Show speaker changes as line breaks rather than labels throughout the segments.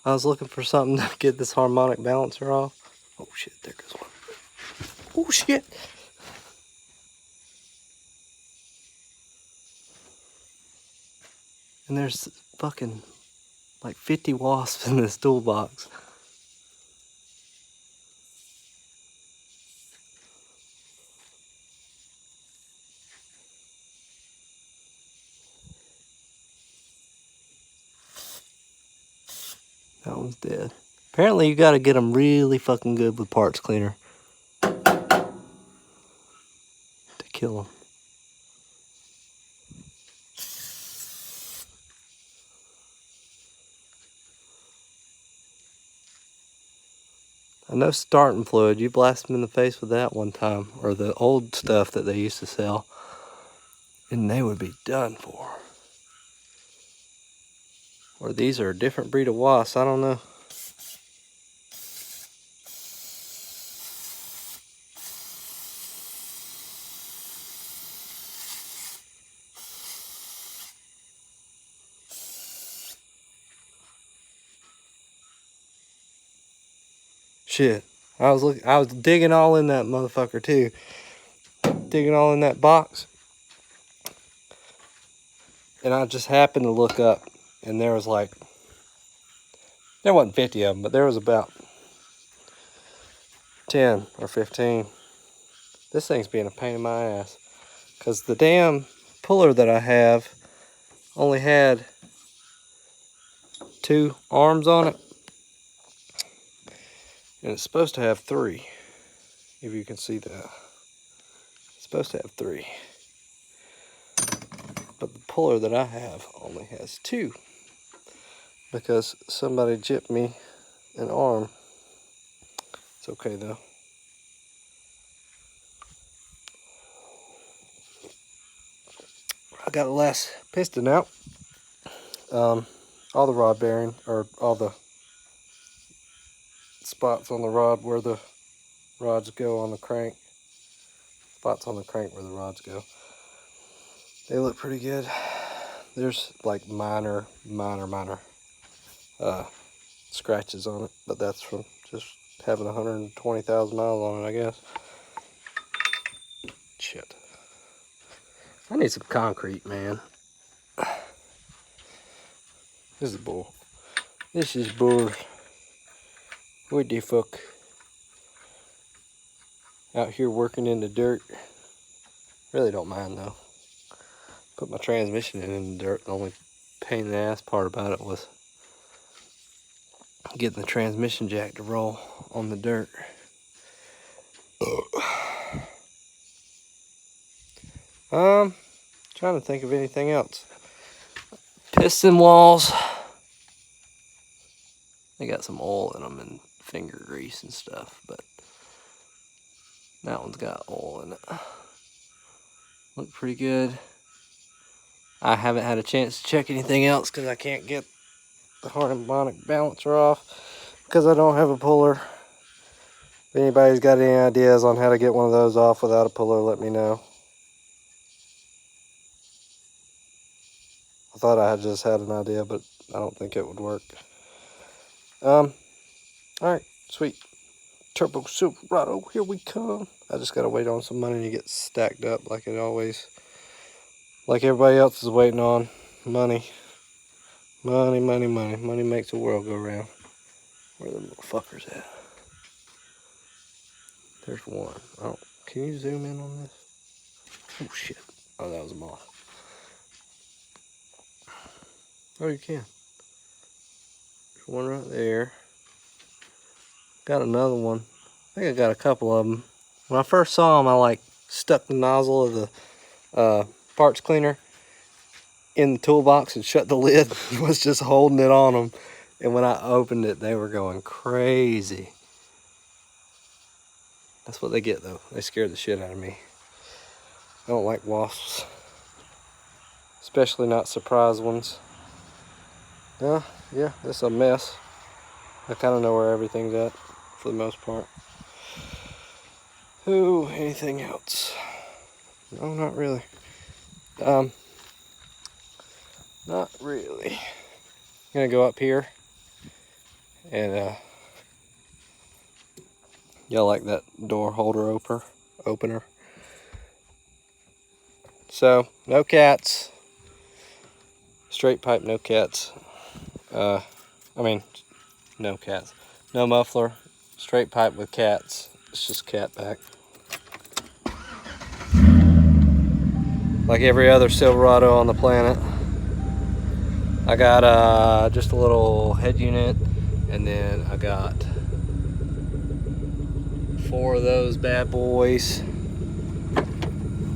I was looking for something to get this harmonic balancer off. Oh shit, there goes one. Oh shit. And there's fucking like 50 wasps in this toolbox. That one's dead. Apparently you gotta get them really fucking good with parts cleaner to kill them. I know starting fluid, you blast them in the face with that one time, or the old stuff that they used to sell, and they would be done for. Or these are a different breed of wasps, I don't know. Shit, I was digging all in that motherfucker too. Digging all in that box. And I just happened to look up, and there was like, there wasn't 50 of them, but there was about 10 or 15. This thing's being a pain in my ass. Because the damn puller that I have only had 2 arms on it. And it's supposed to have 3. If you can see that. It's supposed to have 3. But the puller that I have only has 2. Because somebody gypped me an arm. It's okay though. I got the last piston out. All the rod bearing, or all the spots on the rod where the rods go on the crank. Spots on the crank where the rods go. They look pretty good. There's like minor scratches on it, but that's from just having 120,000 miles on it, I guess. Shit. I need some concrete, man. This is bull. This is bull. What the fuck? Out here working in the dirt. Really don't mind though. Put my transmission in the dirt. The only pain in the ass part about it was getting the transmission jack to roll on the dirt. Trying to think of anything else. Piston walls. They got some oil in them and finger grease and stuff, but that one's got oil in it. Look pretty good. I haven't had a chance to check anything else because I can't get the harmonic balancer off because I don't have a puller. If anybody's got any ideas on how to get one of those off without a puller, let me know. I thought I had just had an idea, but I don't think it would work. Alright, sweet. Turbo Silverado, here we come. I just gotta wait on some money to get stacked up like it always, like everybody else is waiting on. Money. Money, money, money. Money makes the world go round. Where the little fuckers at? There's one. Oh, can you zoom in on this? Oh shit. Oh, that was a moth. Oh, you can. There's one right there. Got another one. I think I got a couple of them. When I first saw them, I like stuck the nozzle of the parts cleaner in the toolbox and shut the lid. Was just holding it on them. And when I opened it, they were going crazy. That's what they get though. They scared the shit out of me. I don't like wasps. Especially not surprise ones. Yeah, it's a mess. I kind of know where everything's at for the most part. Ooh, anything else? No, not really. Not really. I'm gonna go up here And y'all like that door holder opener. So no cats. Straight pipe, no cats. I mean, no cats. No muffler. Straight pipe with cats. It's just cat back. Like every other Silverado on the planet. I got just a little head unit, and then I got 4 of those bad boys.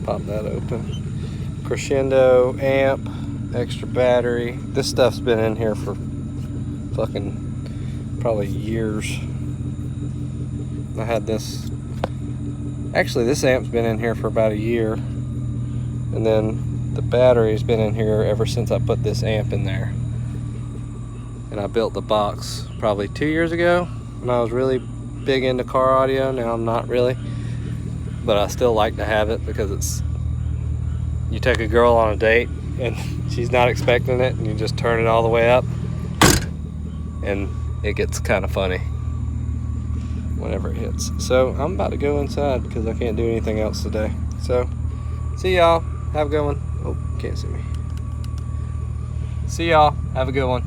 Pop that open. Crescendo amp, extra battery. This stuff's been in here for fucking probably years. I had this, actually this amp's been in here for about a year, and then the battery's been in here ever since I put this amp in there. And I built the box probably 2 years ago when I was really big into car audio. Now I'm not really, but I still like to have it because it's, you take a girl on a date and she's not expecting it, and you just turn it all the way up, and it gets kind of funny whenever it hits. So I'm about to go inside because I can't do anything else today. So see y'all, have a good one. Oh, can't see me. See y'all, have a good one.